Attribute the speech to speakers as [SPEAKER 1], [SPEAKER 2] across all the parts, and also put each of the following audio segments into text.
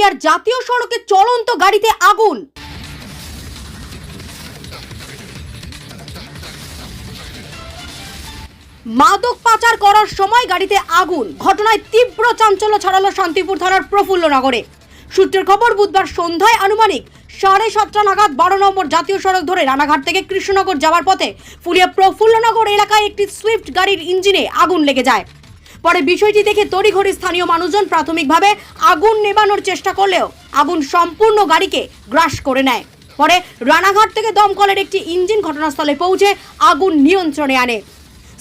[SPEAKER 1] নদিয়ার জাতীয় সড়কে চলন্ত গাড়িতে আগুন। মাদক পাচার করার সময় গাড়িতে আগুন, ঘটনায় তীব্র চাঞ্চল্য ছড়ালো শান্তিপুর থানার প্রফুল্লনগরে। সূত্রের খবর, বুধবার সন্ধ্যায় আনুমানিক 7:30 নাগাদ 12 নম্বর জাতীয় সড়ক ধরে রানাঘাট থেকে কৃষ্ণনগর যাওয়ার পথে ফুলিয়া প্রফুল্লনগর এলাকায় একটি সুইফট গাড়ির ইঞ্জিনে আগুন লেগে যায়। পরে বিষয়টি দেখে তড়িঘড়ি স্থানীয় মানুষজন প্রাথমিকভাবে আগুন নেভানোর চেষ্টা করলেও আগুন সম্পূর্ণ গাড়িকে গ্রাস করে নেয়। পরে রানাঘাট থেকে দমকলের একটি ইঞ্জিন ঘটনাস্থলে পৌঁছে আগুন নিয়ন্ত্রণে আনে।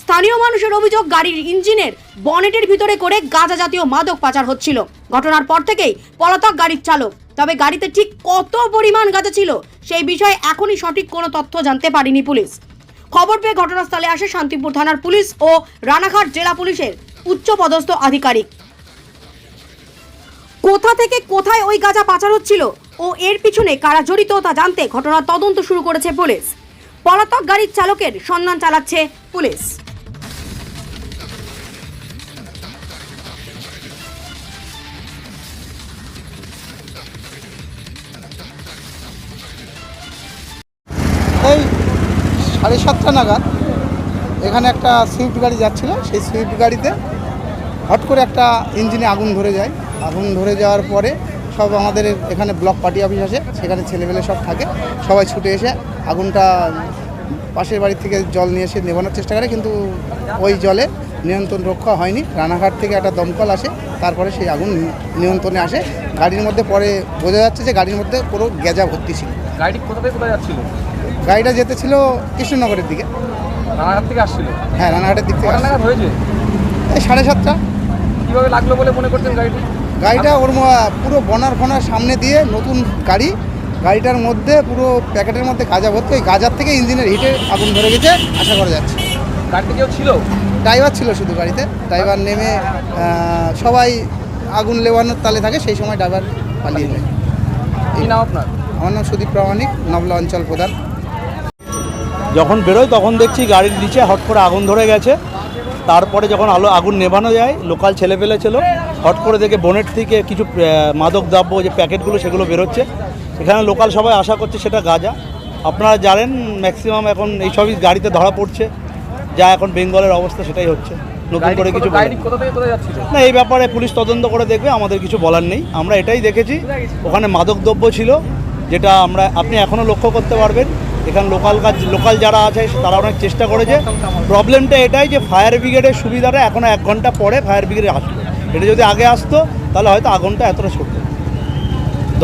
[SPEAKER 1] স্থানীয় মানুষের অভিযোগ, গাড়ির ইঞ্জিনের বনেটের ভিতরে করে গাঁজা জাতীয় মাদক পাচার হচ্ছিল। ঘটনার পর থেকেই পলাতক গাড়ির চালক। তবে গাড়িতে ঠিক কত পরিমাণ গাঁজা ছিল সেই বিষয়ে এখনই সঠিক কোনো তথ্য জানতে পারেনি পুলিশ। খবর পেয়ে ঘটনাস্থলে আসে শান্তিপুর থানার পুলিশ ও রানাঘাট জেলা পুলিশের উচ্চপদস্থ আধিকারিক। কোথা থেকে কোথায় ওই গাঁজা পাচার হচ্ছিল ও এর পিছনে কারা জড়িত তা জানতে ঘটনার তদন্ত শুরু করেছে পুলিশ। পলাতক গাড়ির চালকের সন্ধান চালাচ্ছে পুলিশ।
[SPEAKER 2] এই 7:30 নাগাদ এখানে একটা সুইফট গাড়ি যাচ্ছিল। সেই সুইফট গাড়িতে হট করে একটা ইঞ্জিনে আগুন ধরে যায়। আগুন ধরে যাওয়ার পরে সব আমাদের এখানে ব্লক পার্টি অফিস আছে, সেখানে ছেলেমেলে সব থাকে। সবাই ছুটে এসে আগুনটা পাশের বাড়ি থেকে জল নিয়ে এসে নেভানোর চেষ্টা করে, কিন্তু ওই জলে নিয়ন্ত্রণ রক্ষা হয়নি। রানাঘাট থেকে একটা দমকল আসে, তারপরে সেই আগুন নিয়ন্ত্রণে আসে। গাড়ির মধ্যে পরে বোঝা যাচ্ছে যে গাড়ির মধ্যে পুরো গ্যাজা ভর্তি ছিল।
[SPEAKER 3] গাড়িটি কোথা থেকে কোথায় যাচ্ছিল?
[SPEAKER 2] গাড়িটা যেতে ছিল কৃষ্ণনগরের দিকে।
[SPEAKER 3] রানাঘাট থেকে আসছিল?
[SPEAKER 2] হ্যাঁ, রানাঘাটের দিক থেকে।
[SPEAKER 3] রানাঘাট হয়েছে
[SPEAKER 2] এই 7:30।
[SPEAKER 3] কীভাবে লাগলো বলে মনে করছেন
[SPEAKER 2] গাড়িটা ওর পুরো বনার সামনে দিয়ে নতুন গাড়িটার মধ্যে পুরো প্যাকেটের মধ্যে গাঁজা ভর্তি। ওই গাঁজার থেকে ইঞ্জিনের হিটে আগুন ধরে গেছে আশা করা যাচ্ছে।
[SPEAKER 3] গাড়িতে কেউ ছিল?
[SPEAKER 2] ড্রাইভার ছিল শুধু গাড়িতে। ড্রাইভার নেমে সবাই আগুন লেবানোর তালে থাকে, সেই সময় ড্রাইভার পালিয়ে যায়।
[SPEAKER 3] কি নাম আপনার?
[SPEAKER 2] আমার নাম সুদীপ প্রামাণিক, নবলা অঞ্চল প্রধান।
[SPEAKER 4] যখন বেরোয় তখন দেখছি গাড়ির নিচে হট করে আগুন ধরে গেছে। তারপরে যখন আগুন নেভানো যায়, লোকাল ছেলেপেলে ছিল, হট করে দেখে বনেট থেকে কিছু মাদক দ্রব্য যে প্যাকেটগুলো সেগুলো বেরোচ্ছে। এখানে লোকাল সবাই আশা করছে সেটা গাঁজা। আপনারা জানেন ম্যাক্সিমাম এখন এইসবই গাড়িতে ধরা পড়ছে, যা এখন বেঙ্গলের অবস্থা সেটাই হচ্ছে। নতুন করে কিছু না, এই ব্যাপারে পুলিশ তদন্ত করে দেখবে, আমাদের কিছু বলার নেই। আমরা এটাই দেখেছি ওখানে মাদক দ্রব্য ছিল, যেটা আপনি এখনও লক্ষ্য করতে পারবেন। এখানে লোকাল যারা আছে তারা অনেক চেষ্টা করেছে। প্রবলেমটা এটাই যে ফায়ার ব্রিগেডের সুবিধাটা এখনও 1 ঘন্টা পরে ফায়ার ব্রিগেডে আসলো। এটা যদি আগে আসতো তাহলে হয়তো আগুনটা এতটা ছড়ত।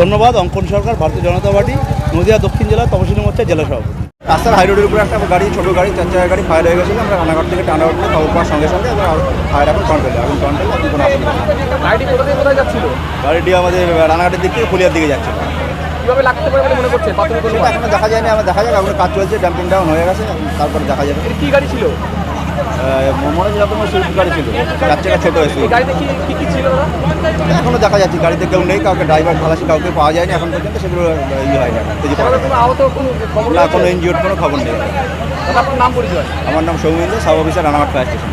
[SPEAKER 4] ধন্যবাদ। অঙ্কন সরকার, ভারতীয় জনতা পার্টি, নদিয়া দক্ষিণ জেলা তপশিলি মোর্চা জেলা সভাপতি।
[SPEAKER 5] রাস্তার হাই রোডের উপরে একটা গাড়ি, ছোটো গাড়ি, 4 চাকার গাড়ি ফায়ার হয়ে গেছিলো। আমরা রানাঘাট থেকে টানা উঠলে খবর পাওয়ার সঙ্গে সঙ্গে ফায়ার এখন কন্ট্রোলে, এখন কন্ট্রোলে, এখন কোনো অসুবিধা নেই।
[SPEAKER 3] গাড়িটি কোথা থেকে কোথায় যাচ্ছিল?
[SPEAKER 5] গাড়িটি আমাদের রানাঘাটের দিক থেকে ফুলিয়ার দিকে যাচ্ছিল।
[SPEAKER 3] কীভাবে লাগতে পারে বলে মনে করছে?
[SPEAKER 5] এখনো দেখা যায়নি, আমার দেখা যাক, এখন কাজ চলছে, ডাম্পিং ডাউন হয়ে গেছে, তারপরে দেখা যাবে।
[SPEAKER 3] কী গাড়ি ছিল?
[SPEAKER 5] মনে হচ্ছে রকমের সুইফট গাড়ি ছিল, 4 চাকা ছোটো হয়েছিল।
[SPEAKER 3] গাড়িতে কি ছিল?
[SPEAKER 5] এখনও দেখা যাচ্ছে গাড়িতে কেউ নেই, কাউকে ড্রাইভার খালাসি কাউকে পাওয়া যায়নি এখন পর্যন্ত। সেগুলো হয় না, কোনো ইনজিওর্ড কোনো খবর নেই।
[SPEAKER 3] আপনার নাম পরিচয়?
[SPEAKER 5] আমার নাম Soumendra, sub officer Ranaghat fire station.